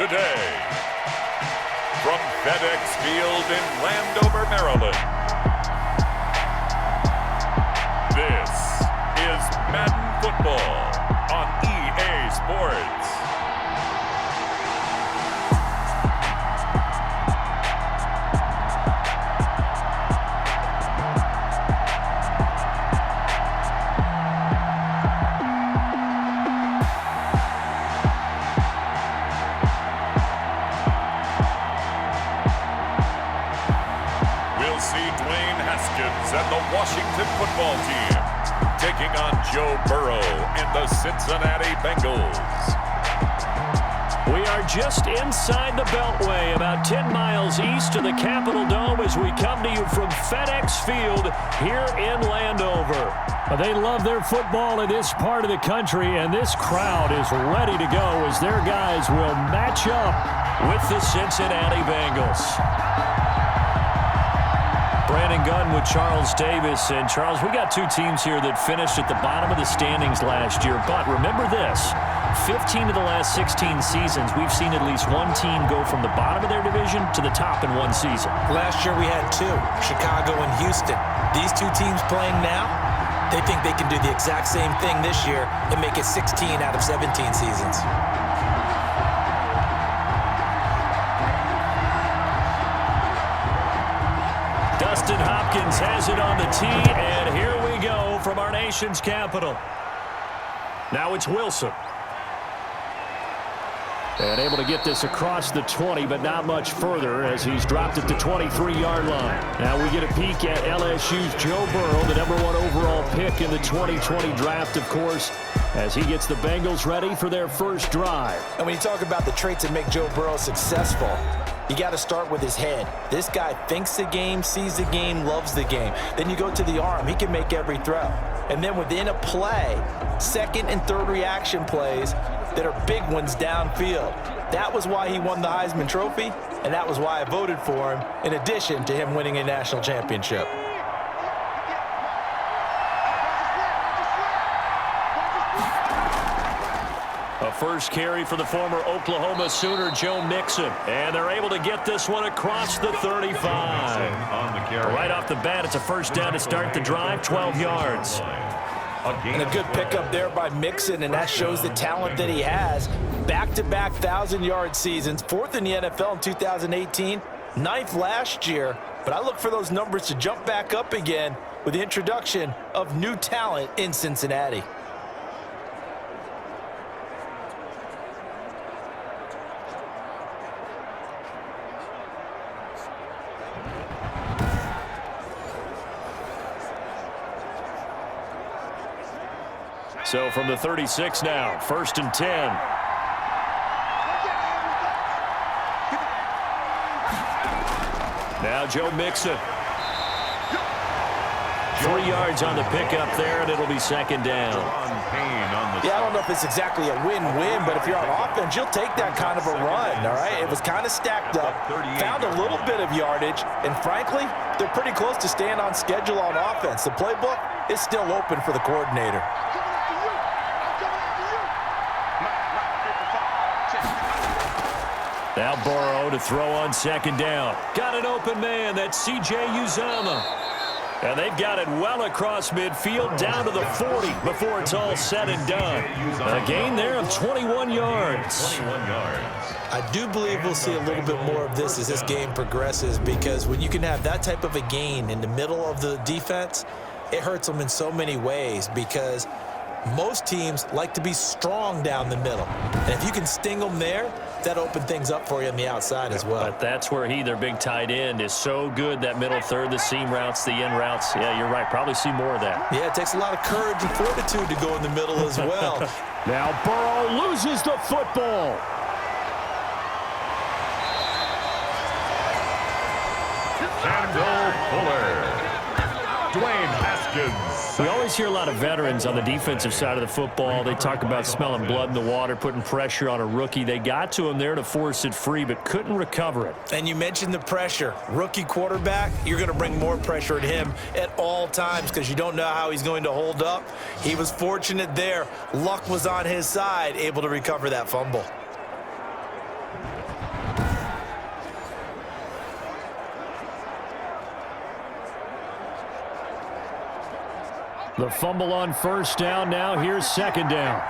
today. From FedExField in Landover, Maryland, this is Madden Football on EA Sports. And the Washington football team taking on Joe Burrow and the Cincinnati Bengals. We are just inside the Beltway, about 10 miles east of the Capitol Dome as we come to you from FedExField here in Landover. They love their football in this part of the country, and this crowd is ready to go as their guys will match up with the Cincinnati Bengals. Brandon Gunn with Charles Davis. And, Charles, we got two teams here that finished at the bottom of the standings last year. But remember this, 15 of the last 16 seasons, we've seen at least one team go from the bottom of their division to the top in one season. Last year we had two, Chicago and Houston. These two teams playing now, they think they can do the exact same thing this year and make it 16 out of 17 seasons. Dustin Hopkins has it on the tee, and here we go from our nation's capital. Now it's Wilson. And able to get this across the 20, but not much further as he's dropped at the 23-yard line. Now we get a peek at LSU's Joe Burrow, the #1 overall pick in the 2020 draft, of course, as he gets the Bengals ready for their first drive. And when you talk about the traits that make Joe Burrow successful, you got to start with his head. This guy thinks the game, sees the game, loves the game. Then you go to the arm. He can make every throw. And then within a play, second and third reaction plays that are big ones downfield. That was why he won the Heisman Trophy, and that was why I voted for him, in addition to him winning a national championship. A first carry for the former Oklahoma Sooner, Joe Mixon. And they're able to get this one across the 35. Right off the bat, it's a first down to start the drive, 12 yards. And a good pickup there by Mixon, and that shows the talent that he has. Back-to-back 1,000-yard seasons, 4th in the NFL in 2018, 9th last year. But I look for those numbers to jump back up again with the introduction of new talent in Cincinnati. So from the 36 now, 1st and 10. Now Joe Mixon. 3 yards on the pickup there, and it'll be second down. Yeah, I don't know if it's exactly a win-win, but if you're on offense, you'll take that kind of a run, all right? It was kind of stacked up, found a little bit of yardage, and frankly, they're pretty close to staying on schedule on offense. The playbook is still open for the coordinator. Now Burrow to throw on second down. Got an open man. That's C.J. Uzomah. And they've got it well across midfield down to the 40 before it's all said and done. A gain there of 21 yards. I do believe we'll see a little bit more of this as this game progresses, because when you can have that type of a gain in the middle of the defense, it hurts them in so many ways, because most teams like to be strong down the middle. And if you can sting them there, that opened things up for you on the outside as well. But that's where their big tight end, is so good. That middle third, the seam routes, the in routes. Yeah, you're right. Probably see more of that. Yeah, it takes a lot of courage and fortitude to go in the middle as well. Now Burrow loses the football. Kendall Fuller. Dwayne Haskins. We always hear a lot of veterans on the defensive side of the football. They talk about smelling blood in the water, putting pressure on a rookie. They got to him there to force it free, but couldn't recover it. And you mentioned the pressure. Rookie quarterback, you're going to bring more pressure at him at all times because you don't know how he's going to hold up. He was fortunate there. Luck was on his side, able to recover that fumble. The fumble on first down. Now here's second down.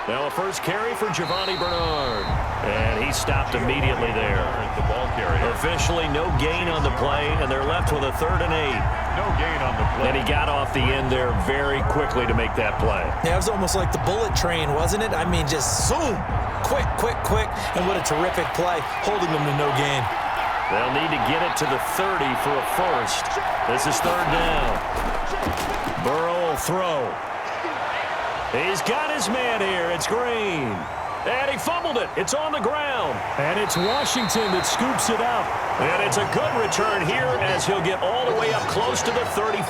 Now a first carry for Giovanni Bernard. And he stopped immediately there. The ball carrier. Officially no gain on the play, and they're left with a 3rd and 8. No gain on the play. And he got off the end there very quickly to make that play. Yeah, it was almost like the bullet train, wasn't it? I mean, just zoom. Quick, quick, quick. And what a terrific play, holding them to no gain. They'll need to get it to the 30 for a first. This is 3rd down. Burrow will throw. He's got his man here. It's Green. And he fumbled it. It's on the ground. And it's Washington that scoops it up. And it's a good return here as he'll get all the way up close to the 35.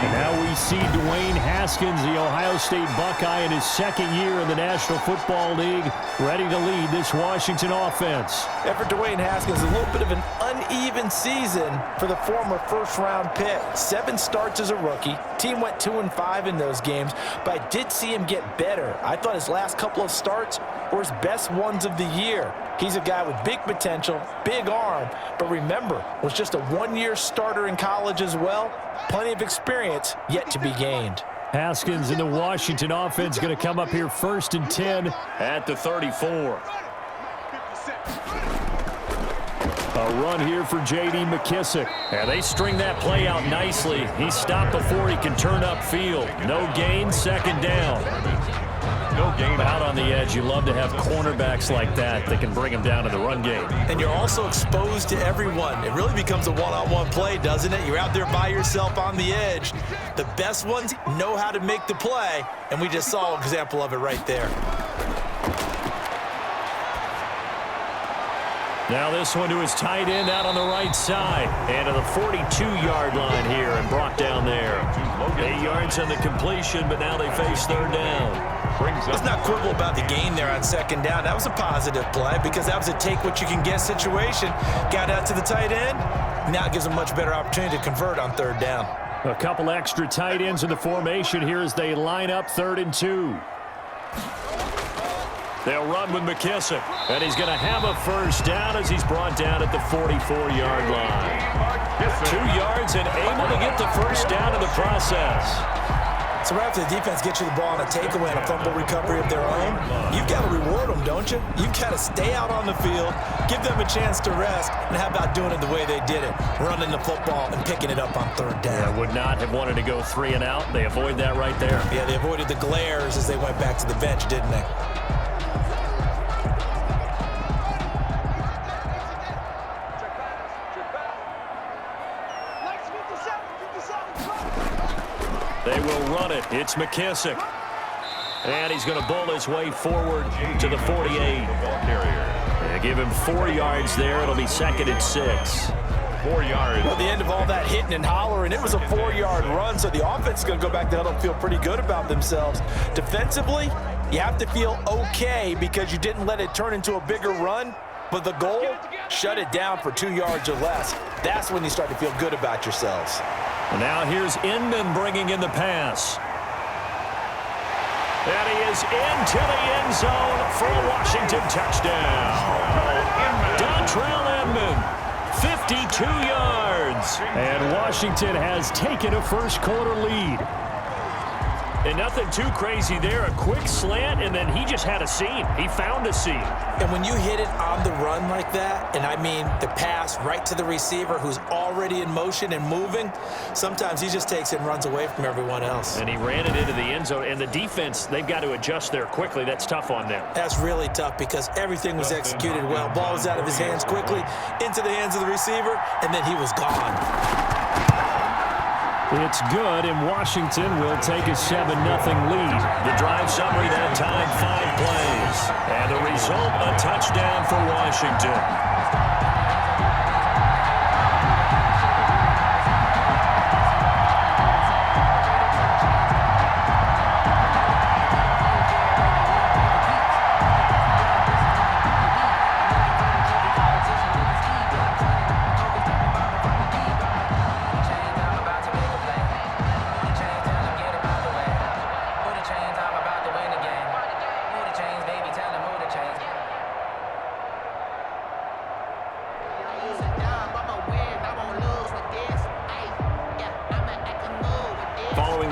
And now we see Dwayne Haskins, the Ohio State Buckeye, in his 2nd year in the National Football League, ready to lead this Washington offense. And for Dwayne Haskins, a little bit of an uneven season for the former first-round pick. 7 starts as a rookie. Team went 2-5 in those games, but I did see him get better. I thought his last couple of starts were his best ones of the year. He's a guy with big potential, big arm, but remember, was just a 1-year starter in college as well. Plenty of experience yet to be gained. Haskins in the Washington offense going to come up here 1st and 10 at the 34. A run here for J.D. McKissick. And they string that play out nicely. He's stopped before he can turn upfield. No gain, 2nd down. No gain. Out on the edge, you love to have cornerbacks like that can bring him down in the run game. And you're also exposed to everyone. It really becomes a one-on-one play, doesn't it? You're out there by yourself on the edge. The best ones know how to make the play, and we just saw an example of it right there. Now this one to his tight end out on the right side. And to the 42-yard line here and brought down there. 8 yards on the completion, but now they face 3rd down. Let's not quibble about the gain there on 2nd down. That was a positive play because that was a take-what-you-can-get situation. Got out to the tight end. Now it gives them much better opportunity to convert on 3rd down. A couple extra tight ends in the formation here as they line up 3rd and 2. They'll run with McKissick, and he's going to have a first down as he's brought down at the 44-yard line. 2 yards and able to get the first down in the process. So right after the defense gets you the ball on a takeaway and a fumble recovery of their own, you've got to reward them, don't you? You've got to stay out on the field, give them a chance to rest, and how about doing it the way they did it, running the football and picking it up on 3rd down. Yeah, would not have wanted to go 3 and out. They avoid that right there. Yeah, they avoided the glares as they went back to the bench, didn't they? They will run it. It's McKissick. And he's going to bull his way forward to the 48. They give him 4 yards there. It'll be 2nd and 6. 4 yards. Well, at the end of all that hitting and hollering, it was a 4-yard run, so the offense is going to go back to huddle and feel pretty good about themselves. Defensively, you have to feel okay because you didn't let it turn into a bigger run, but the goal, shut it down for 2 yards or less. That's when you start to feel good about yourselves. Now here's Inman bringing in the pass. And he is into the end zone for a Washington touchdown. Dontrell Inman, 52 yards. And Washington has taken a first-quarter lead. And nothing too crazy there. A quick slant, and then he just had a seam. He found a seam. And when you hit it on the run like that, and I mean the pass right to the receiver who's already in motion and moving, sometimes he just takes it and runs away from everyone else. And he ran it into the end zone. And the defense, they've got to adjust there quickly. That's tough on them. That's really tough because everything was executed well. Ball was out of his hands quickly, into the hands of the receiver, and then he was gone. It's good, and Washington will take a 7-0 lead. The drive summary that time, 5 plays. And the result, a touchdown for Washington.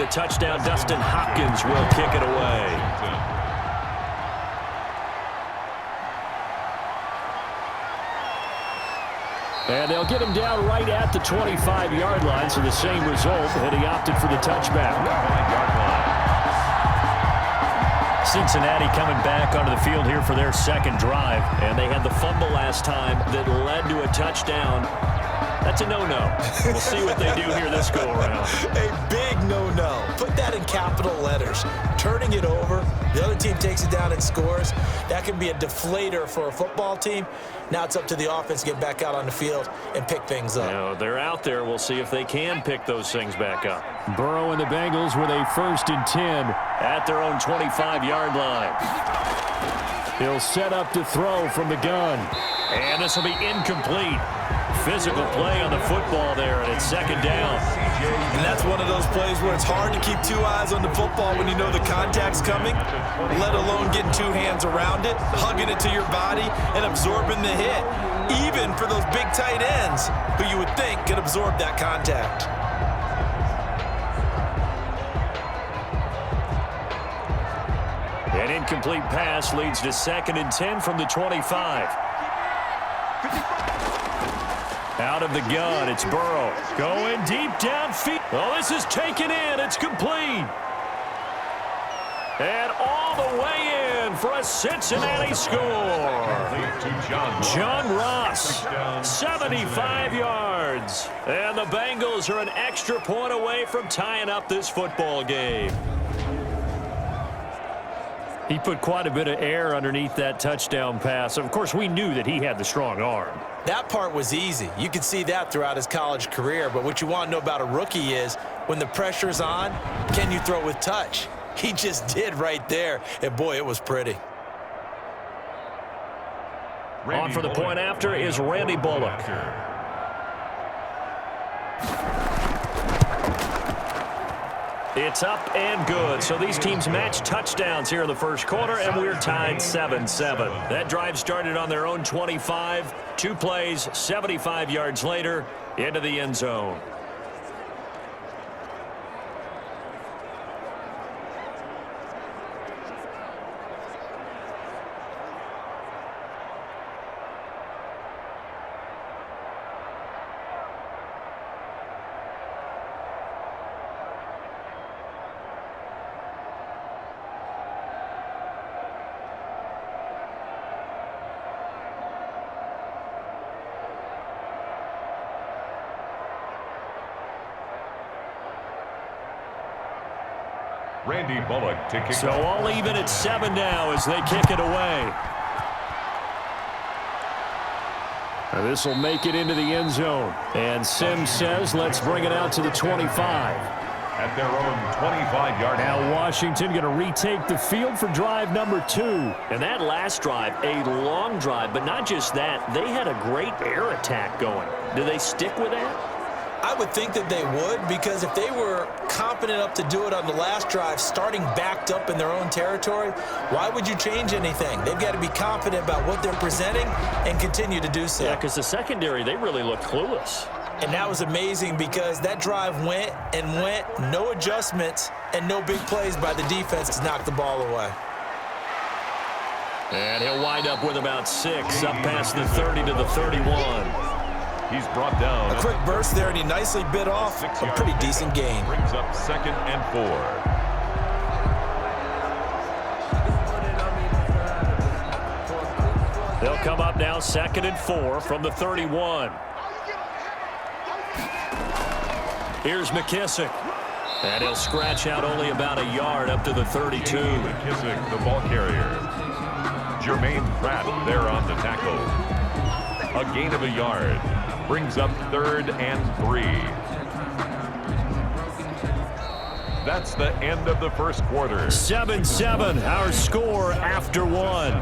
the touchdown. Dustin Hopkins will kick it away. And they'll get him down right at the 25-yard line, so the same result, and he opted for the touchback. Cincinnati coming back onto the field here for their second drive, and they had the fumble last time that led to a touchdown. That's a no-no. We'll see what they do here this go-around. A big no-no. Put that in capital letters. Turning it over, the other team takes it down and scores. That can be a deflator for a football team. Now it's up to the offense to get back out on the field and pick things up. Now, they're out there. We'll see if they can pick those things back up. Burrow and the Bengals with a 1st and 10 at their own 25-yard line. He'll set up to throw from the gun. And this will be incomplete. Physical play on the football there, and it's 2nd down. And that's one of those plays where it's hard to keep 2 eyes on the football when you know the contact's coming, let alone getting 2 hands around it, hugging it to your body, and absorbing the hit, even for those big tight ends who you would think could absorb that contact. An incomplete pass leads to 2nd and 10 from the 25. Out of the gun, it's Burrow. Going deep downfield. Oh, this is taken in. It's complete. And all the way in for a Cincinnati score. John Ross, 75 yards. And the Bengals are an extra point away from tying up this football game. He put quite a bit of air underneath that touchdown pass. Of course, we knew that he had the strong arm. That part was easy. You could see that throughout his college career. But what you want to know about a rookie is when the pressure's on, can you throw with touch? He just did right there. And, boy, it was pretty. On for the point after is Randy Bullock. It's up and good. So these teams match touchdowns here in the first quarter, and we're tied 7-7. That drive started on their own 25. 2 plays, 75 yards later, into the end zone. Randy Bullock to kick So off. all even at 7 now as they kick it away. This will make it into the end zone. And Sims says, let's bring it out to the 25. At their own 25-yard line. Now Washington going to retake the field for drive number 2. And that last drive, a long drive, but not just that. They had a great air attack going. Do they stick with that? I would think that they would, because if they were competent enough to do it on the last drive, starting backed up in their own territory, why would you change anything? They've got to be confident about what they're presenting and continue to do so. Yeah, because the secondary, they really looked clueless. And that was amazing because that drive went and went, no adjustments and no big plays by the defense to knock the ball away. And he'll wind up with about 6 up past the 30 to the 31. He's brought down. A quick burst there, and he nicely bit off a pretty decent gain. Brings up 2nd and 4. They'll come up now 2nd and 4 from the 31. Here's McKissick. And he'll scratch out only about a yard up to the 32. McKissick, the ball carrier. Jermaine Pratt there on the tackle. A gain of a yard. Brings up 3rd and 3. That's the end of the first quarter. 7-7, our score after 1.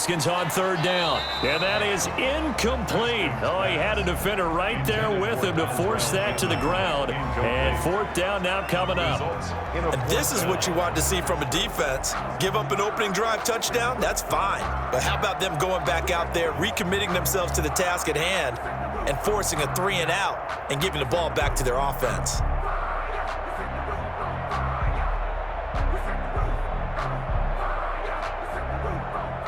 Haskins on third down. And that is incomplete. Oh, he had a defender right there with him to force that to the ground. And fourth down now coming up. And this is what you want to see from a defense. Give up an opening drive touchdown, that's fine. But how about them going back out there, recommitting themselves to the task at hand, and forcing a 3 and out and giving the ball back to their offense?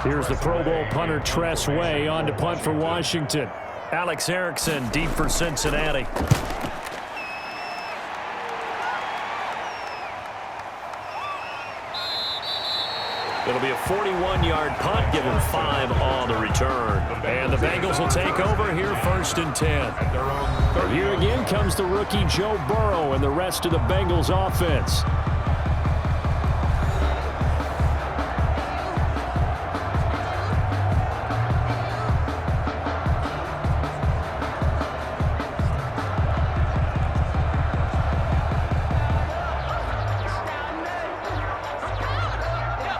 Here's the Pro Bowl punter Tress Way on to punt for Washington. Alex Erickson deep for Cincinnati. It'll be a 41-yard punt, give him 5 on the return. And the Bengals will take over here first and 10. And here again comes the rookie Joe Burrow and the rest of the Bengals offense.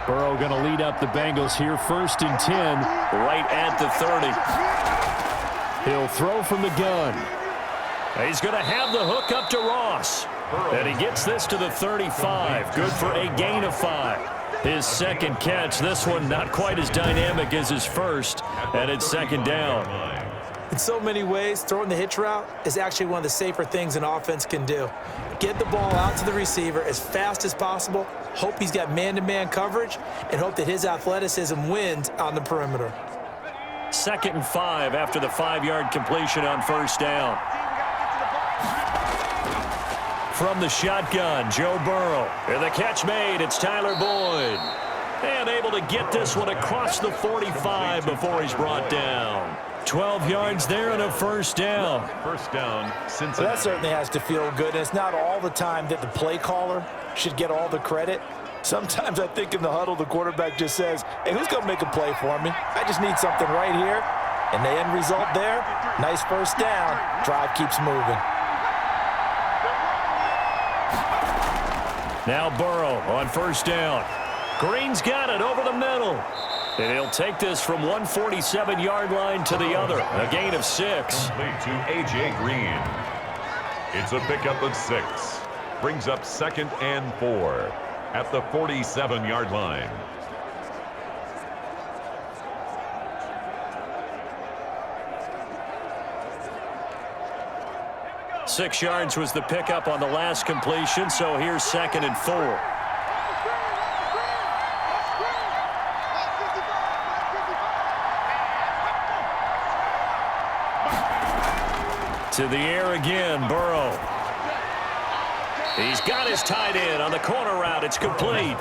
Burrow going to lead up the Bengals here first and 10, right at the 30. He'll throw from the gun. He's going to have the hook up to Ross. And he gets this to the 35. Good for a gain of 5. His second catch, this one not quite as dynamic as his first, and it's second down. In so many ways, throwing the hitch route is actually one of the safer things an offense can do. Get the ball out to the receiver as fast as possible, hope he's got man-to-man coverage, and hope that his athleticism wins on the perimeter. Second and 5 after the 5-yard completion on first down. From the shotgun, Joe Burrow. And the catch made, it's Tyler Boyd. And able to get this one across the 45 before he's brought down. 12 yards there and a first down. First down, Cincinnati. Well, that certainly has to feel good. And it's not all the time that the play caller should get all the credit. Sometimes I think in the huddle, the quarterback just says, hey, who's going to make a play for me? I just need something right here. And the end result there, nice first down. Drive keeps moving. Now Burrow on first down. Green's got it over the middle. And he'll take this from 147-yard line to the other. A gain of 6. Complete to A.J. Green. It's a pickup of 6. Brings up second and 4 at the 47-yard line. Six yards was the pickup on the last completion, so here's second and 4. To the air again, Burrow. He's got his tight end on the corner route. It's complete.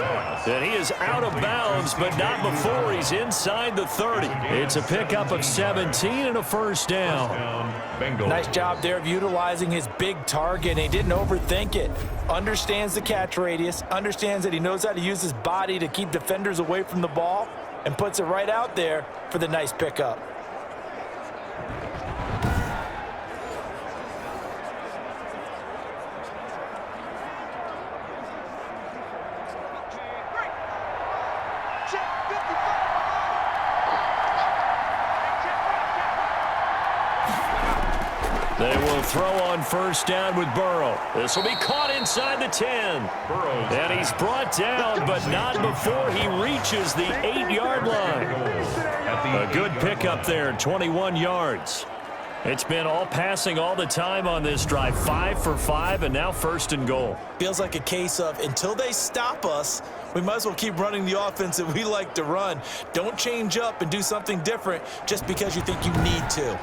And he is out of bounds, but not before he's inside the 30. It's a pickup of 17 and a first down. Nice job there of utilizing his big target. He didn't overthink it. Understands the catch radius. Understands that he knows how to use his body to keep defenders away from the ball. And puts it right out there for the nice pickup. They will throw on first down with Burrow. This will be caught inside the 10. And he's brought down, but not before he reaches the 8-yard line. A good pickup there, 21 yards. It's been all passing all the time on this drive. 5 for 5, and now first and goal. Feels like a case of until they stop us, we might as well keep running the offense that we like to run. Don't change up and do something different just because you think you need to.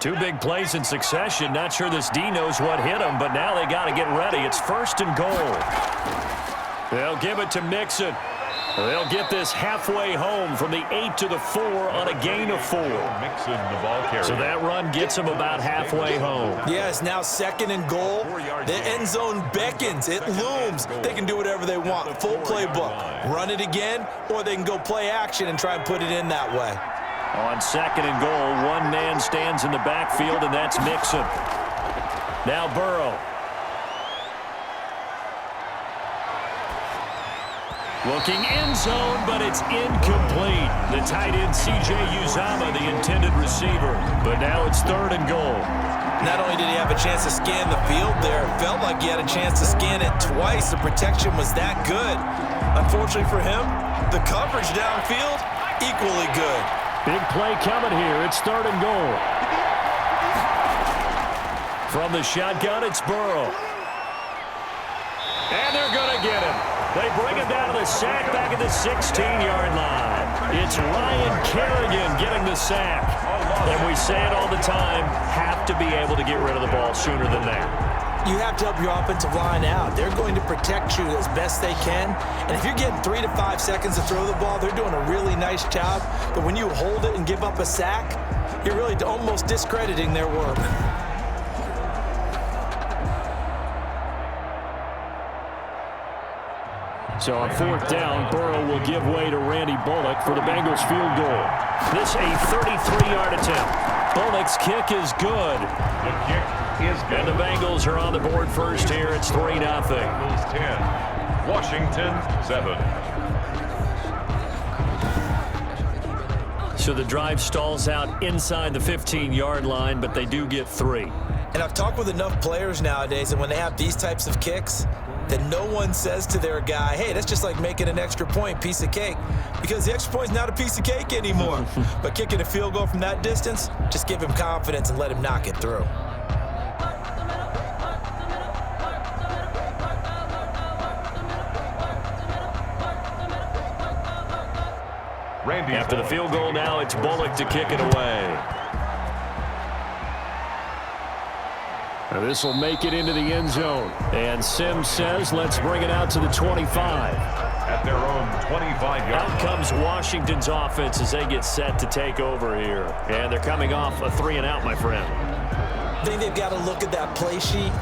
Two big plays in succession. Not sure this D knows what hit him, but now they got to get ready. It's first and goal. They'll give it to Mixon. They'll get this halfway home from the 8 to the 4 on a gain of 4. Mixon, the ball carrier. So that run gets them about halfway home. Yeah, it's now second and goal. The end zone beckons. It looms. They can do whatever they want. Full playbook. Run it again, or they can go play action and try and put it in that way. On second and goal, one man stands in the backfield, and that's Mixon. Now Burrow. Looking end zone, but it's incomplete. The tight end, C.J. Uzomah, the intended receiver. But now it's 3rd and goal. Not only did he have a chance to scan the field there, it felt like he had a chance to scan it twice. The protection was that good. Unfortunately for him, the coverage downfield, equally good. Big play coming here. It's 3rd and goal. From the shotgun, it's Burrow. And they're going to get him. They bring him down to the sack back at the 16-yard line. It's Ryan Kerrigan getting the sack. And we say it all the time, have to be able to get rid of the ball sooner than that. You have to help your offensive line out. They're going to protect you as best they can. And if you're getting 3 to 5 seconds to throw the ball, they're doing a really nice job. But when you hold it and give up a sack, you're really almost discrediting their work. So on 4th down, Burrow will give way to Randy Bullock for the Bengals field goal. This a 33-yard attempt. Bullock's kick is good. The kick is good. And the Bengals are on the board first here. It's 3-0. Bengals 10, Washington 7. So the drive stalls out inside the 15-yard line, but they do get 3. And I've talked with enough players nowadays, and when they have these types of kicks, that no one says to their guy, hey, that's just like making an extra point, piece of cake. Because the extra point is not a piece of cake anymore. But kicking a field goal from that distance, just give him confidence and let him knock it through. After the field goal now, it's Bullock to kick it away. This will make it into the end zone. And Sims says, let's bring it out to the 25. At their own 25-yard line. Out comes Washington's offense as they get set to take over here. And they're coming off a 3-and-out, my friend. I think they've got to look at that play sheet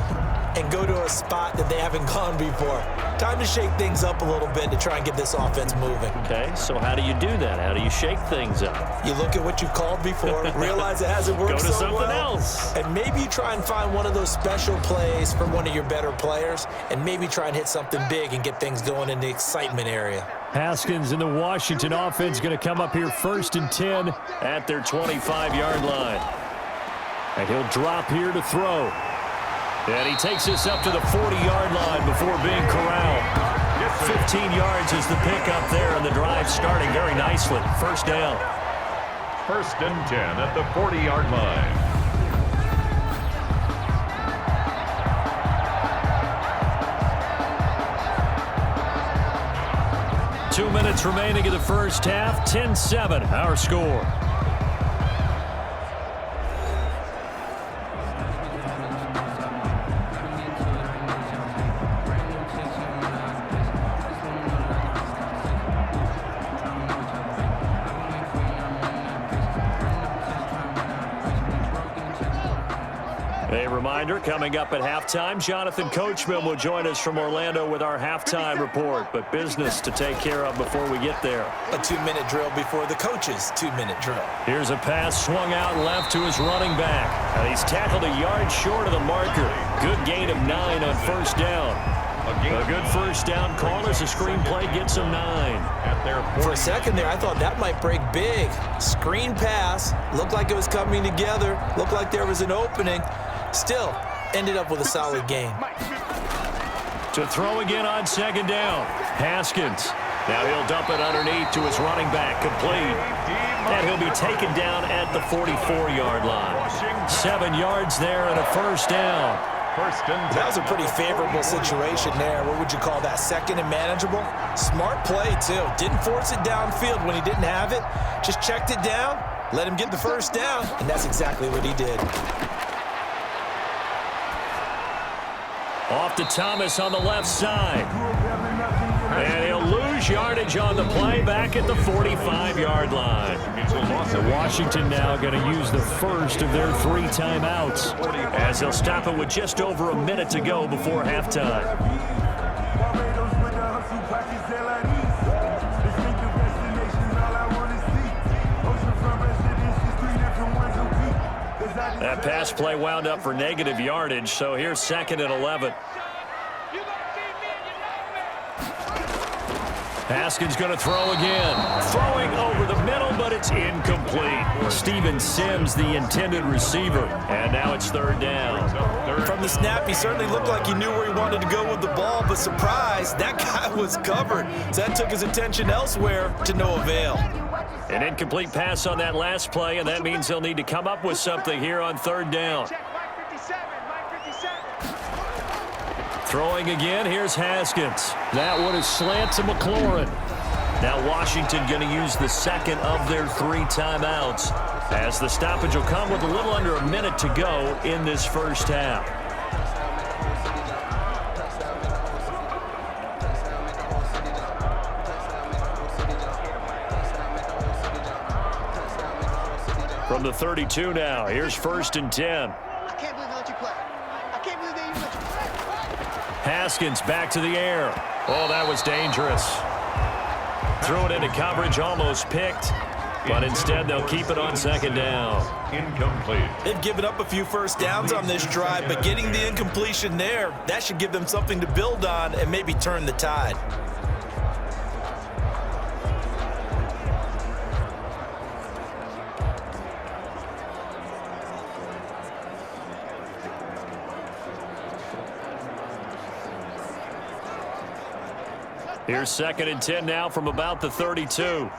and go to a spot that they haven't gone before. Time to shake things up a little bit to try and get this offense moving. Okay, so how do you do that? How do you shake things up? You look at what you've called before, realize it hasn't worked so well. Go to something else. And maybe you try and find one of those special plays for one of your better players, and maybe try and hit something big and get things going in the excitement area. Haskins and the Washington offense going to come up here 1st and 10 at their 25-yard line. And he'll drop here to throw. And he takes this up to the 40-yard line before being corralled. 15 yards is the pickup there, and the drive starting very nicely. 1st down. 1st and 10 at the 40-yard line. Two minutes remaining in the first half. 10-7, our score. A reminder, coming up at halftime, Jonathan Coachman will join us from Orlando with our halftime report, but business to take care of before we get there. A 2-minute drill before the coach's 2-minute drill. Here's a pass swung out left to his running back. And he's tackled a yard short of the marker. Good gain of 9 on 1st down. A good 1st down call as the screenplay gets him 9. For a second there, I thought that might break big. Screen pass. Looked like it was coming together. Looked like there was an opening. Still, ended up with a solid game. To throw again on 2nd down. Haskins. Now he'll dump it underneath to his running back. Complete. And he'll be taken down at the 44-yard line. 7 yards there and a 1st down. That was a pretty favorable situation there. What would you call that? 2nd and manageable? Smart play, too. Didn't force it downfield when he didn't have it. Just checked it down, let him get the 1st down, and that's exactly what he did. Off to Thomas on the left side. And he'll lose yardage on the play back at the 45-yard line. So Washington now going to use the first of their 3 timeouts as they'll stop it with just over a minute to go before halftime. That pass play wound up for negative yardage, so here's 2nd and 11. Haskins going to throw again. Throwing over the middle, but it's incomplete. Steven Sims, the intended receiver. And now it's third down. From the snap, he certainly looked like he knew where he wanted to go with the ball, but surprise, that guy was covered. So that took his attention elsewhere to no avail. An incomplete pass on that last play, and that means they'll need to come up with something here on third down. Throwing again, here's Haskins. That one is slant to McLaurin. Now Washington going to use the second of their 3 timeouts, as the stoppage will come with a little under a minute to go in this first half. From the 32 now, here's 1st and 10. I can't believe they let you play. I can't believe they even let you play. Haskins back to the air. Oh, that was dangerous. Threw it into coverage, almost picked. But instead, they'll keep it on second down. Incomplete. They've given up a few first downs on this drive, but getting the incompletion there, that should give them something to build on and maybe turn the tide. Here's 2nd and 10 now from about the 32.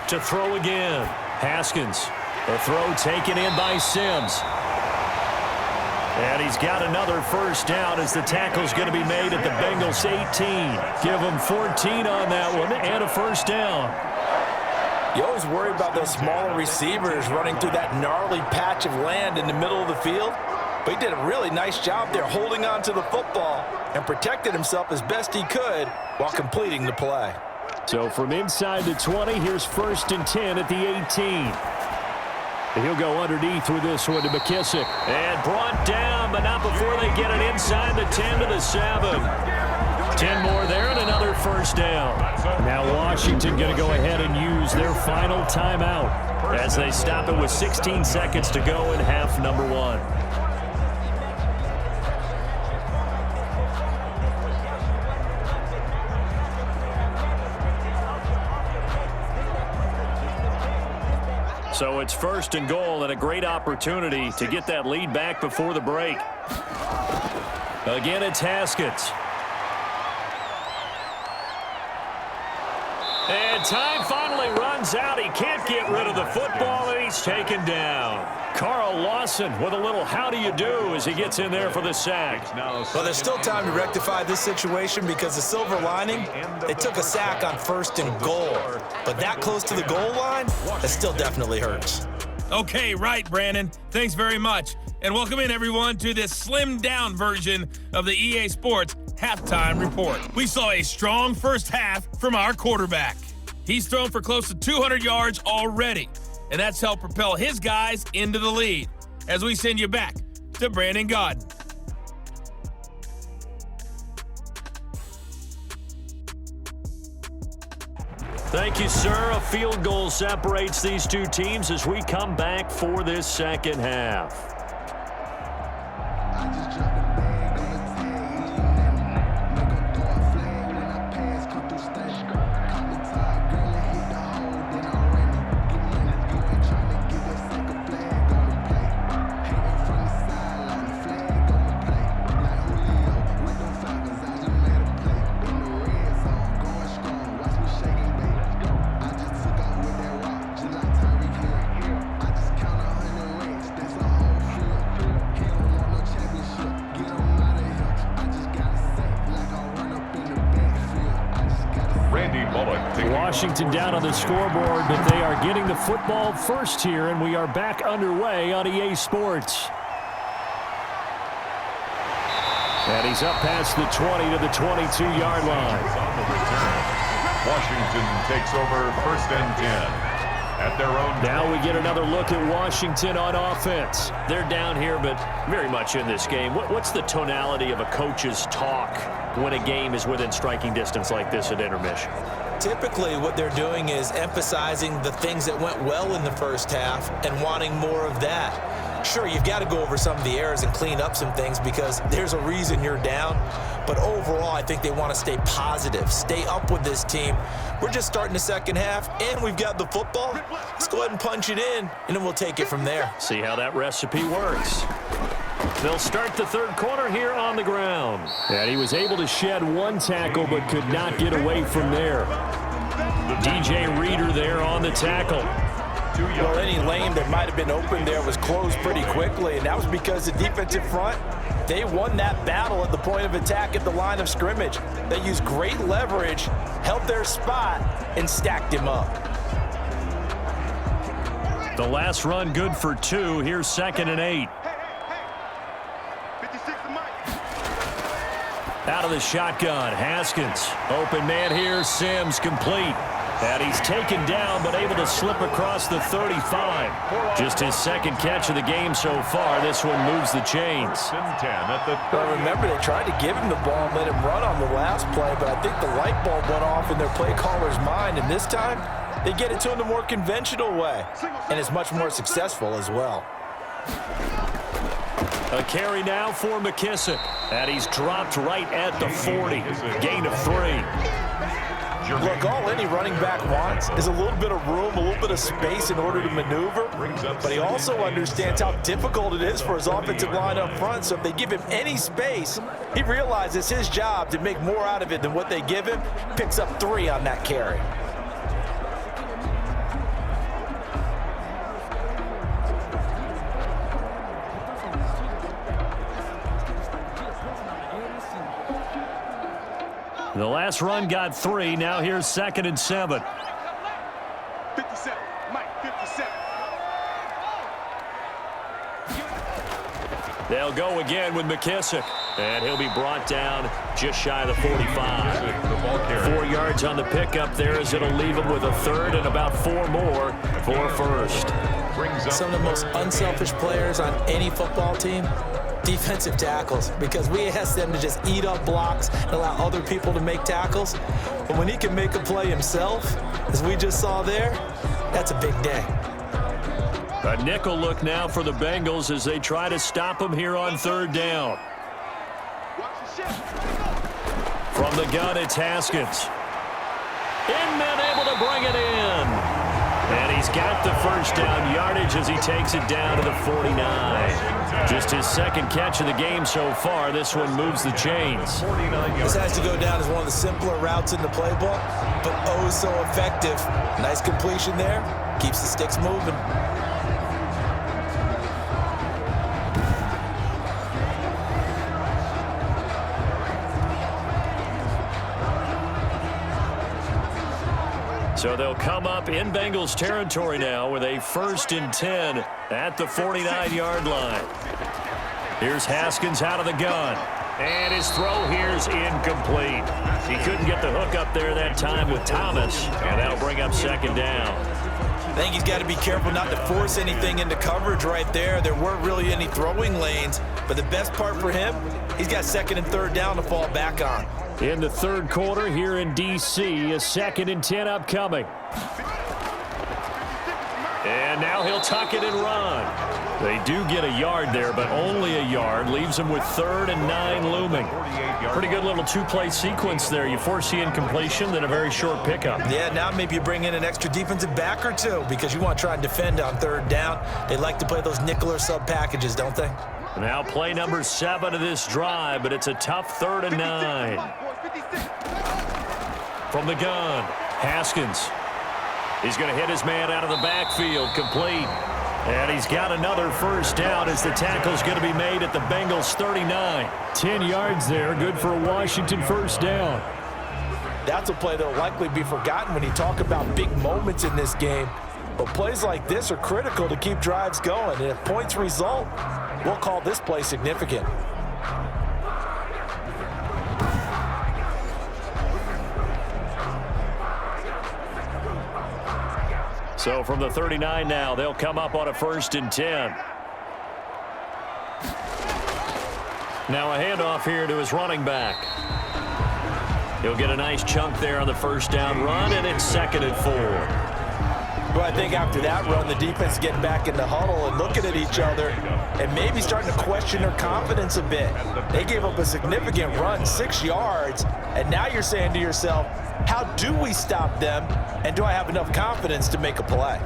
To throw again. Haskins. The throw taken in by Sims. And he's got another first down as the tackle's going to be made at the Bengals 18. Give them 14 on that one and a first down. You always worry about those smaller receivers running through that gnarly patch of land in the middle of the field. But he did a really nice job there holding on to the football and protected himself as best he could while completing the play. So from inside the 20, here's 1st and 10 at the 18. He'll go underneath with this one to McKissick. And brought down, but not before they get it inside the 10 to the 7. 10 more there and another first down. Now Washington going to go ahead and use their final timeout as they stop it with 16 seconds to go in half number 1. So it's 1st and goal and a great opportunity to get that lead back before the break. Again, it's Haskins. And time finally runs out. He can't get rid of the football, and he's taken down. Carl Lawson with a little how do you do as he gets in there for the sack. Well, there's still time to rectify this situation because the silver lining, they took a sack on 1st and goal. But that close to the goal line, that still definitely hurts. Okay, right, Brandon. Thanks very much. And welcome in, everyone, to this slimmed-down version of the EA Sports Halftime Report. We saw a strong first half from our quarterback. He's thrown for close to 200 yards already, and that's helped propel his guys into the lead. As we send you back to Brandon Gaudin. Thank you, sir. A field goal separates these two teams as we come back for this second half. Washington down on the scoreboard, but they are getting the football first here, and we are back underway on EA Sports. And he's up past the 20 to the 22-yard line. On the return, Washington takes over 1st and 10 at their own. Now we get another look at Washington on offense. They're down here, but very much in this game. What's the tonality of a coach's talk when a game is within striking distance like this at intermission? Typically, what they're doing is emphasizing the things that went well in the first half and wanting more of that. Sure, you've got to go over some of the errors and clean up some things because there's a reason you're down. But overall, I think they want to stay positive, stay up with this team. We're just starting the second half, and we've got the football. Let's go ahead and punch it in, and then we'll take it from there. See how that recipe works. They'll start the third quarter here on the ground. And he was able to shed one tackle but could not get away from there. DJ Reader there on the tackle. Well, any lane that might have been open there was closed pretty quickly, and that was because the defensive front, they won that battle at the point of attack at the line of scrimmage. They used great leverage, held their spot, and stacked him up. The last run good for 2. Here's 2nd and 8. Out of the shotgun, Haskins. Open man here, Sims complete. And he's taken down, but able to slip across the 35. Just his second catch of the game so far. This one moves the chains. Well, remember, they tried to give him the ball and let him run on the last play, but I think the light bulb went off in their play caller's mind, and this time they get it to him the more conventional way, and it's much more successful as well. A carry now for McKissick, and he's dropped right at the 40. Gain of 3. Look, all any running back wants is a little bit of room, a little bit of space in order to maneuver, but he also understands how difficult it is for his offensive line up front, so if they give him any space, he realizes his job to make more out of it than what they give him, picks up 3 on that carry. The last run got 3. Now here's 2nd and 7. 57. Mike, 57. They'll go again with McKissick. And he'll be brought down just shy of the 45. 4 yards on the pickup there as it'll leave him with a 3rd and about 4 more for 1st. Some of the most unselfish players on any football team, defensive tackles, because we ask them to just eat up blocks and allow other people to make tackles. But when he can make a play himself, as we just saw there, that's a big day. A nickel look now for the Bengals as they try to stop him here on 3rd down. From the gun, it's Haskins. And then able to bring it in. And he's got the 1st down yardage as he takes it down to the 49. Just his 2nd catch of the game so far. This one moves the chains. This has to go down as one of the simpler routes in the playbook, but oh so effective. Nice completion there. Keeps the sticks moving. So they'll come up in Bengals territory now with a 1st and 10 at the 49-yard line. Here's Haskins out of the gun. And his throw here's incomplete. He couldn't get the hook up there that time with Thomas, and that'll bring up 2nd down. I think he's got to be careful not to force anything into coverage right there. There weren't really any throwing lanes, but the best part for him, he's got 2nd and 3rd down to fall back on. In the 3rd quarter here in D.C., a 2nd and 10 upcoming. And now he'll tuck it and run. They do get a yard there, but only a yard. Leaves them with 3rd and 9 looming. Pretty good little 2-play sequence there. You force the incompletion, then a very short pickup. Yeah, now maybe you bring in an extra defensive back or 2 because you want to try and defend on 3rd down. They like to play those nickel or sub packages, don't they? Now play number 7 of this drive, but it's a tough 3rd and 9. From the gun, Haskins. He's going to hit his man out of the backfield, complete. And he's got another 1st down as the tackle's going to be made at the Bengals 39. 10 yards there, good for a Washington 1st down. That's a play that will likely be forgotten when you talk about big moments in this game. But plays like this are critical to keep drives going. And if points result, we'll call this play significant. So from the 39 now, they'll come up on a 1st and 10. Now a handoff here to his running back. He'll get a nice chunk there on the 1st down run, and it's 2nd and 4. Well, I think after that run, the defense getting back in the huddle and looking at each other and maybe starting to question their confidence a bit. They gave up a significant run, 6 yards, and now you're saying to yourself, how do we stop them, and do I have enough confidence to make a play?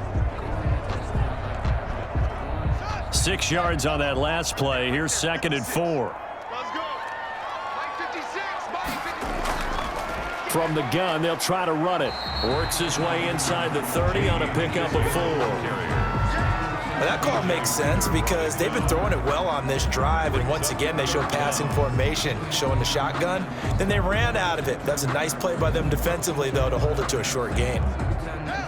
6 yards on that last play. Here's 2nd and 4. Let's go. Mike 56. Mike 56. From the gun, they'll try to run it. Works his way inside the 30 on a pickup of 4. Well, that call makes sense because they've been throwing it well on this drive, and once again they show passing formation, showing the shotgun. Then they ran out of it. That's a nice play by them defensively, though, to hold it to a short gain.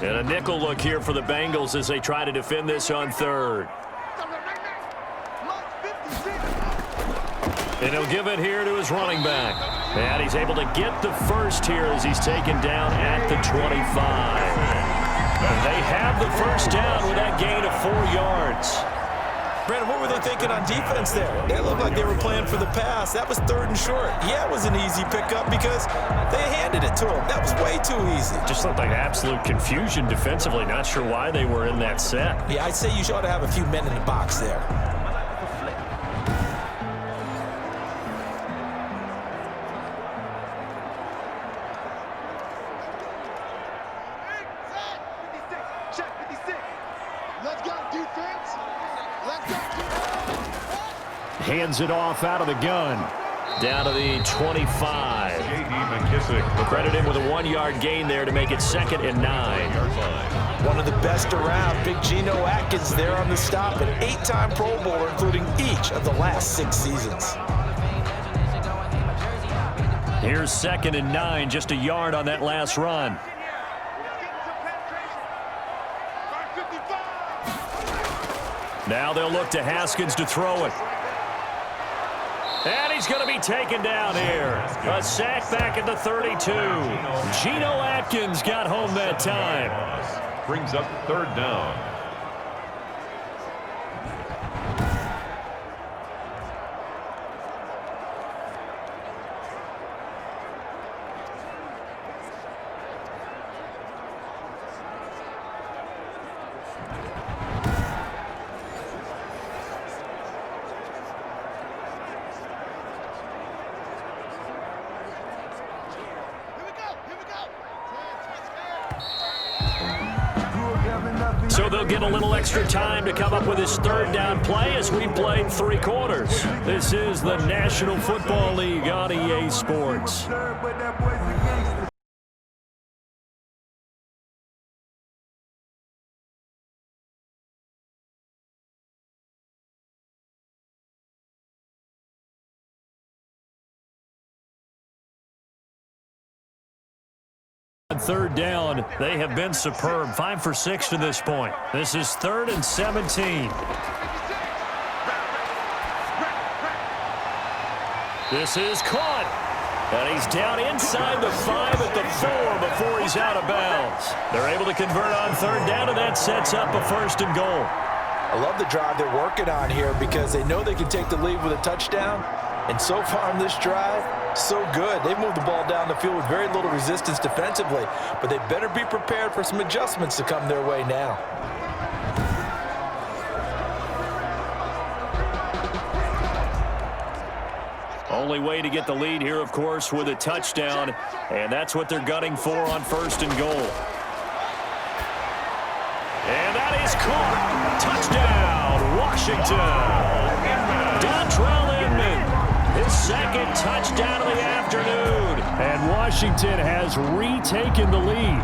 And a nickel look here for the Bengals as they try to defend this on 3rd. And he'll give it here to his running back. And he's able to get the first here as he's taken down at the 25. And they have the first down with that gain of 4 yards. Brandon, what were they thinking on defense there? They looked like they were playing for the pass. That was 3rd and short. Yeah, it was an easy pickup because they handed it to him. That was way too easy. Just looked like absolute confusion defensively. Not sure why they were in that set. Yeah, I'd say you ought to have a few men in the box there. Hands it off out of the gun. Down to the 25. Credit him with a 1-yard gain there to make it 2nd and 9. One of the best around, Big Geno Atkins there on the stop, an 8-time Pro Bowler, including each of the last 6 seasons. Here's 2nd and 9, just a yard on that last run. Now they'll look to Haskins to throw it. And he's going to be taken down here. A sack back at the 32. Geno Atkins got home that time. Brings up 3rd down. So they'll get a little extra time to come up with his 3rd down play as we played 3 quarters. This is the National Football League on EA Sports. On 3rd down, they have been superb. 5 for 6 to this point. This is 3rd and 17. This is caught. And he's down inside the 5 at the 4 before he's out of bounds. They're able to convert on 3rd down, and that sets up a 1st and goal. I love the drive they're working on here because they know they can take the lead with a touchdown. And so far on this drive, so good. They've moved the ball down the field with very little resistance defensively, but they better be prepared for some adjustments to come their way now. Only way to get the lead here, of course, with a touchdown, and that's what they're gunning for on 1st and goal. And that is caught. Touchdown, Washington. Dontrell Inman. His 2nd touchdown of the afternoon. And Washington has retaken the lead.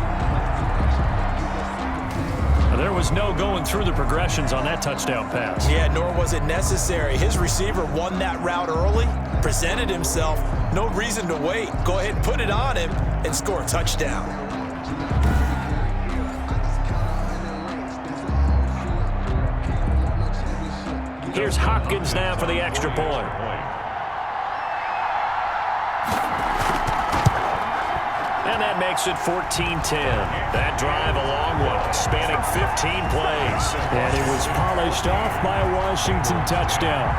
There was no going through the progressions on that touchdown pass. Yeah, nor was it necessary. His receiver won that route early, presented himself. No reason to wait. Go ahead and put it on him and score a touchdown. Here's Hopkins now for the extra point. And that makes it 14-10. That drive a long one, spanning 15 plays. And it was polished off by a Washington touchdown.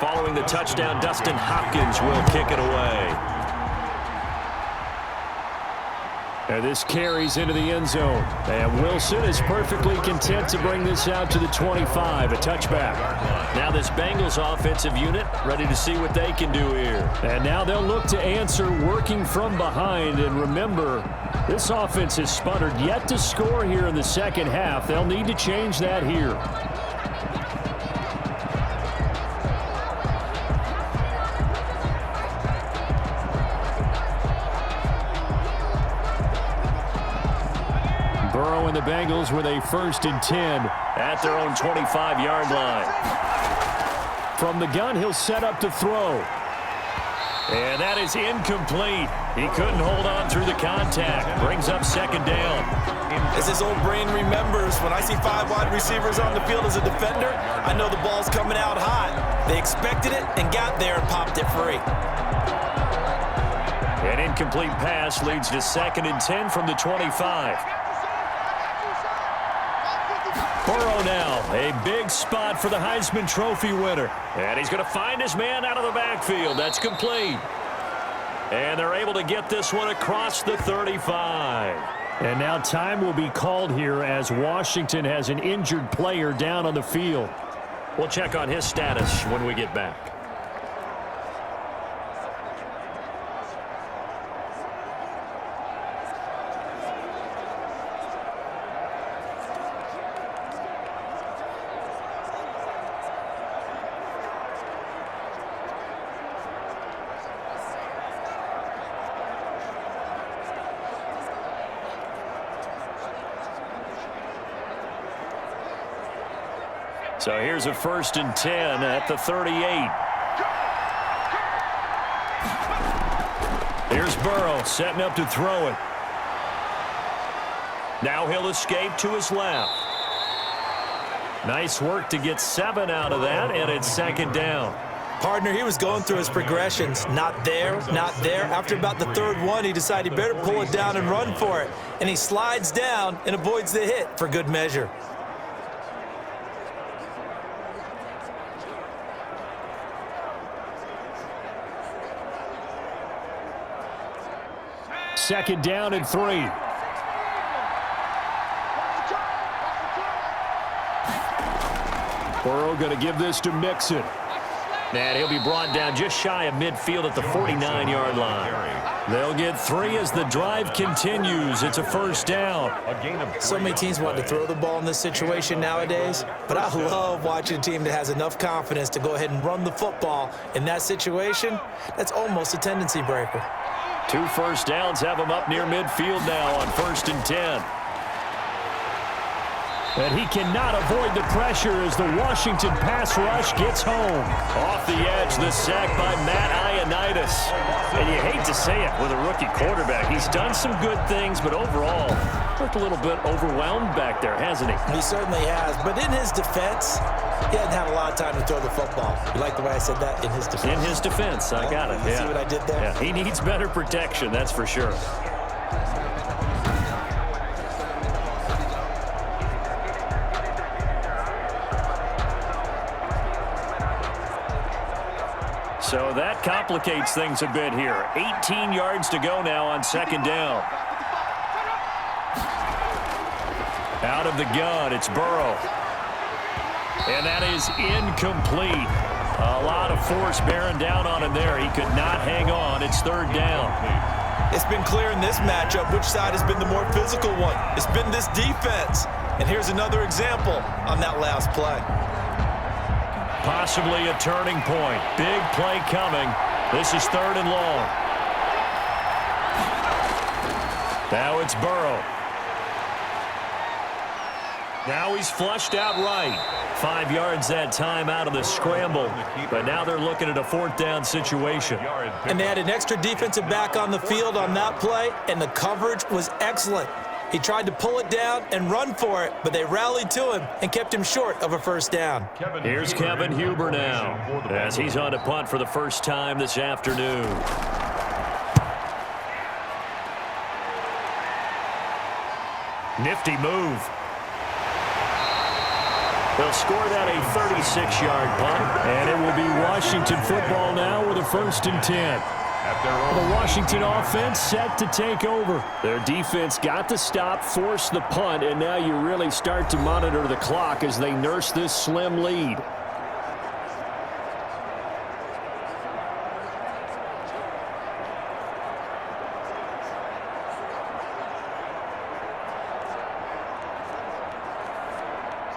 Following the touchdown, Dustin Hopkins will kick it away. And this carries into the end zone. And Wilson is perfectly content to bring this out to the 25, a touchback. Now this Bengals offensive unit ready to see what they can do here. And now they'll look to answer working from behind. And remember, this offense has sputtered yet to score here in the second half. They'll need to change that here. Burrow and the Bengals with a 1st and 10 at their own 25-yard line. From the gun, he'll set up to throw. And that is incomplete. He couldn't hold on through the contact. Brings up 2nd down. As his old brain remembers, when I see 5 wide receivers on the field as a defender, I know the ball's coming out hot. They expected it and got there and popped it free. An incomplete pass leads to 2nd and 10 from the 25. Burrow now, a big spot for the Heisman Trophy winner. And he's going to find his man out of the backfield. That's complete. And they're able to get this one across the 35. And now time will be called here as Washington has an injured player down on the field. We'll check on his status when we get back. So here's a 1st and 10 at the 38. Here's Burrow setting up to throw it. Now he'll escape to his left. Nice work to get 7 out of that, and it's 2nd down. Partner, he was going through his progressions. Not there, not there. After about the 3rd one, he decided he better pull it down and run for it. And he slides down and avoids the hit for good measure. Second down and 3. Burrow going to give this to Mixon. And he'll be brought down just shy of midfield at the 49-yard line. They'll get 3 as the drive continues. It's a 1st down. So many teams want to throw the ball in this situation nowadays, but I love watching a team that has enough confidence to go ahead and run the football. In that situation, that's almost a tendency breaker. 2 1st downs have him up near midfield now on 1st and 10. And he cannot avoid the pressure as the Washington pass rush gets home. Off the edge, the sack by Matt Ioannidis. And you hate to say it with a rookie quarterback. He's done some good things, but overall, looked a little bit overwhelmed back there, hasn't he? He certainly has, but in his defense, he hasn't had a lot of time to throw the football. You like the way I said that? In his defense. In his defense, I got it. You see what I did there? Yeah, he needs better protection, that's for sure. So that complicates things a bit here. 18 yards to go now on 2nd down. Out of the gun, it's Burrow. And that is incomplete. A lot of force bearing down on him there. He could not hang on. It's 3rd down. It's been clear in this matchup which side has been the more physical one. It's been this defense. And here's another example on that last play. Possibly a turning point. Big play coming. This is 3rd and long. Now it's Burrow. Now he's flushed out right. 5 yards that time out of the scramble. But now they're looking at a 4th down situation. And they had an extra defensive back on the field on that play, and the coverage was excellent. He tried to pull it down and run for it, but they rallied to him and kept him short of a 1st down. Here's Kevin Huber now as he's on to punt for the first time this afternoon. Nifty move. They'll score that a 36-yard punt, and it will be Washington football now with a 1st and 10. The Washington offense set to take over. Their defense got the stop, forced the punt, and now you really start to monitor the clock as they nurse this slim lead.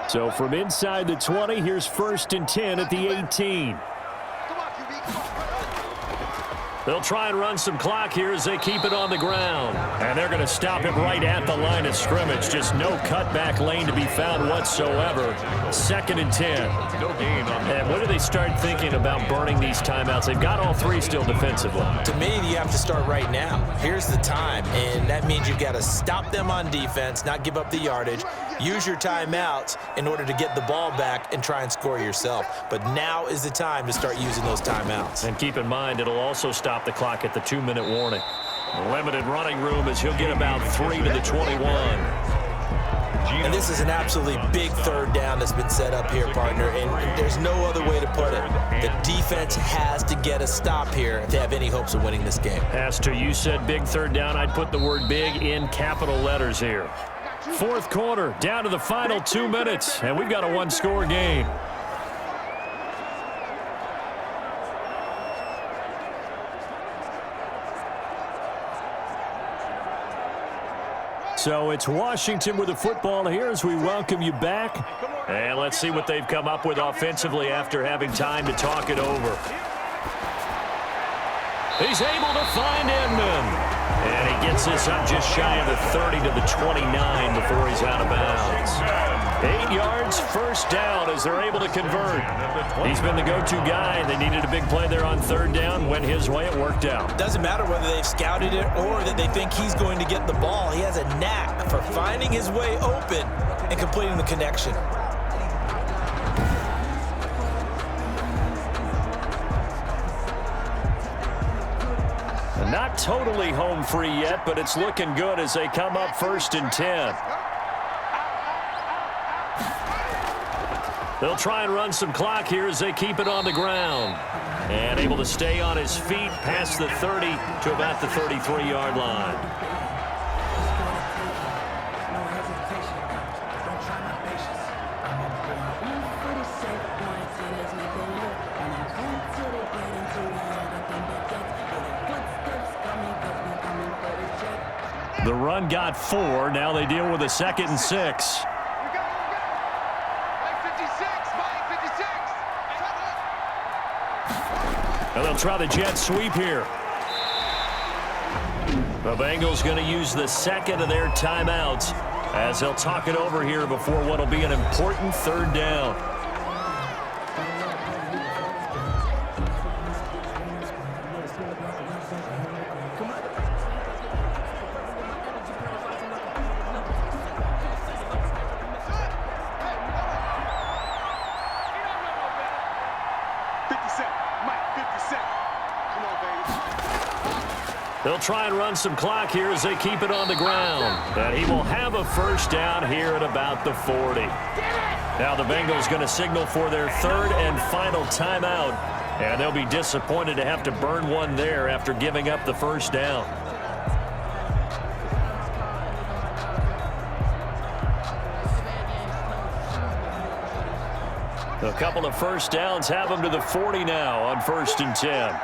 So from inside the 20, here's 1st and 10 at the 18. They'll try and run some clock here as they keep it on the ground. And they're going to stop it right at the line of scrimmage. Just no cutback lane to be found whatsoever. 2nd and 10. And when do they start thinking about burning these timeouts? They've got all 3 still defensively. To me, you have to start right now. Here's the time, and that means you've got to stop them on defense, not give up the yardage, use your timeouts in order to get the ball back and try and score yourself. But now is the time to start using those timeouts. And keep in mind, it'll also stop the clock at the 2-minute warning. Limited running room as he'll get about 3 to the 21. And this is an absolutely big 3rd down that's been set up here, partner, and there's no other way to put it. The defense has to get a stop here to have any hopes of winning this game. As to you said big 3rd down, I'd put the word big in capital letters here. 4th quarter, down to the final 2 minutes, and we've got a 1-score game. So it's Washington with the football here as we welcome you back. And let's see what they've come up with offensively after having time to talk it over. He's able to find Inman. And he gets this up just shy of the 30 to the 29 before he's out of bounds. 8 yards, 1st down as they're able to convert. He's been the go-to guy. They needed a big play there on 3rd down. Went his way. It worked out. Doesn't matter whether they've scouted it or that they think he's going to get the ball. He has a knack for finding his way open and completing the connection. Not totally home free yet, but it's looking good as they come up 1st and 10. They'll try and run some clock here as they keep it on the ground. And able to stay on his feet past the 30 to about the 33-yard line. The run got 4. Now they deal with a 2nd and 6. And they'll try the jet sweep here. The Bengals going to use the 2nd of their timeouts as they'll talk it over here before what will be an important 3rd down. They'll try and run some clock here as they keep it on the ground. And he will have a 1st down here at about the 40. Now the Bengals going to signal for their 3rd and final timeout. And they'll be disappointed to have to burn one there after giving up the 1st down. A couple of 1st downs have them to the 40 now on 1st and 10.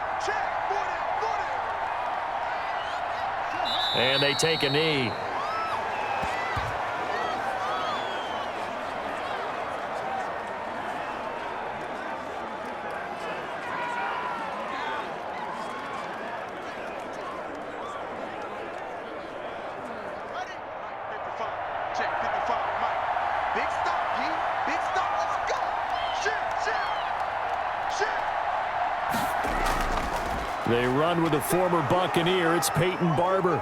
And they take a knee. They run with a former Buccaneer. It's Peyton Barber.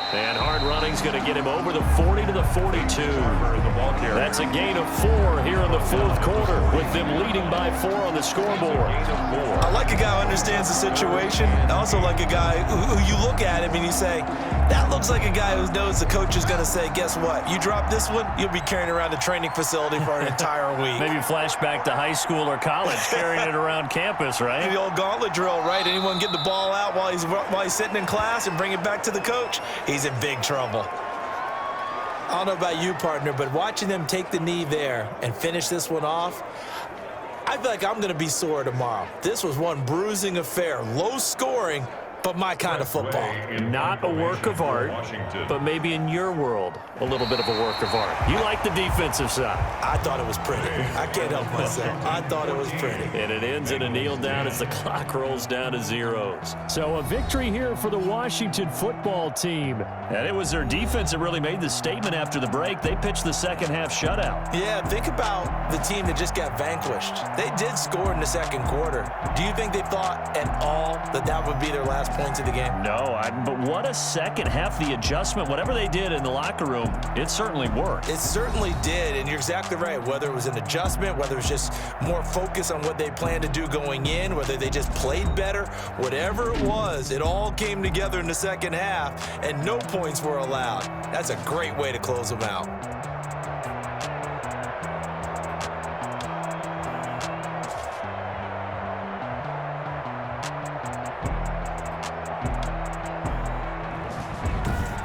And hard running's going to get him over the 40 to the 42. That's a gain of 4 here in the 4th quarter with them leading by 4 on the scoreboard. I like a guy who understands the situation. I also like a guy who you look at him and you say, That looks like a guy who knows the coach is going to say, guess what? You drop this one, you'll be carrying around the training facility for an entire week. Maybe flashback to high school or college, carrying it around campus, right? The old gauntlet drill, right? Anyone get the ball out while he's sitting in class and bring it back to the coach? He's in big trouble. I don't know about you, partner, but watching them take the knee there and finish this one off, I feel like I'm going to be sore tomorrow. This was one bruising affair, low scoring, but my kind of football. Not a work of art, but maybe in your world, a little bit of a work of art. You like the defensive side. I thought it was pretty. I can't help myself. I thought it was pretty. And it ends in a kneel down as the clock rolls down to zeros. So a victory here for the Washington football team. And it was their defense that really made the statement after the break. They pitched the second half shutout. Yeah, think about the team that just got vanquished. They did score in the second quarter. Do you think they thought at all that that would be their last points of the game? No, but what a second half. The adjustment, whatever they did in the locker room, it certainly worked. It certainly did, and you're exactly right. Whether it was an adjustment, whether it was just more focus on what they planned to do going in, whether they just played better, whatever it was, it all came together in the second half, and no points were allowed. That's a great way to close them out.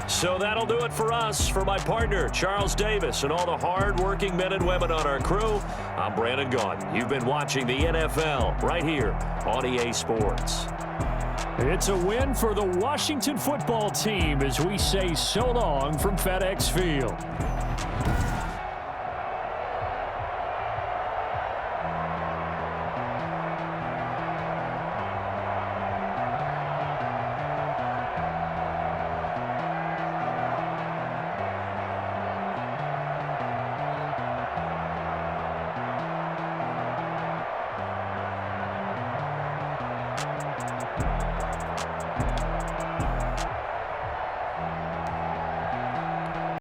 So that'll do it for us. For my partner, Charles Davis, and all the hard-working men and women on our crew, I'm Brandon Gaudin. You've been watching the NFL right here on EA Sports. It's a win for the Washington football team as we say so long from FedExField.